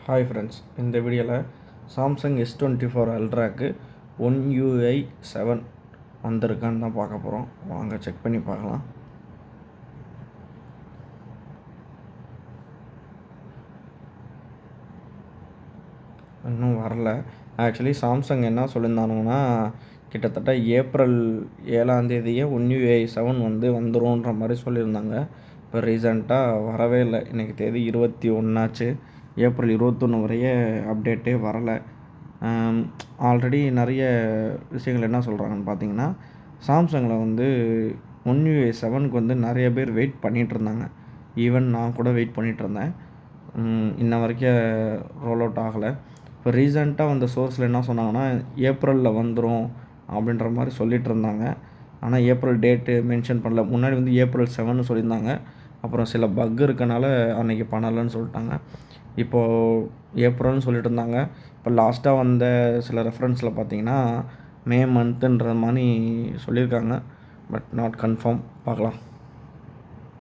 Hi friends, இந்த வீடியோவில் Samsung S24 அல்ட்ராக்கு 1UI 7 வந்திருக்கான்னு தான் பார்க்க போகிறோம். வாங்க செக் பண்ணி பார்க்கலாம். இன்னும் வரல. ஆக்சுவலி சாம்சங் என்ன சொல்லியிருந்தானுங்கன்னா, கிட்டத்தட்ட ஏப்ரல் 7ஆம் தேதியே 1UI 7 வந்துரும்ன்ற மாதிரி சொல்லியிருந்தாங்க. இப்போ ரீசெண்டாக வரவே இல்லை. இன்றைக்கி தேதி 21 ஆச்சு. ஏப்ரல் 21 வரைய அப்டேட்டே வரலை. ஆல்ரெடி நிறைய விஷயங்கள் என்ன சொல்கிறாங்கன்னு பார்த்தீங்கன்னா, சாம்சங்கில் 1UI 7க்கு நிறைய பேர் வெயிட் பண்ணிகிட்ருந்தாங்க. ஈவன் நான் கூட வெயிட் பண்ணிகிட்ருந்தேன். இன்ன வரைக்கும் ரோல் அவுட் ஆகலை. இப்போ ரீசெண்டாக வந்த சோர்ஸில் என்ன சொன்னாங்கன்னா, ஏப்ரலில் வந்துடும் அப்படின்ற மாதிரி சொல்லிகிட்டு இருந்தாங்க. ஆனால் ஏப்ரல் டேட்டு மென்ஷன் பண்ணல. முன்னாடி ஏப்ரல் 7 சொல்லியிருந்தாங்க. அப்புறம் சில பக் இருக்கனால அன்றைக்கி பண்ணலைன்னு சொல்லிட்டாங்க. இப்போது ஏப்ரல்னு சொல்லிட்டு இருந்தாங்க. இப்போ லாஸ்ட்டாக வந்த சில ரெஃபரன்ஸில் பார்த்தீங்கன்னா மே மந்த்துன்ற மாதிரி சொல்லியிருக்காங்க. But not confirm. பார்க்கலாம்.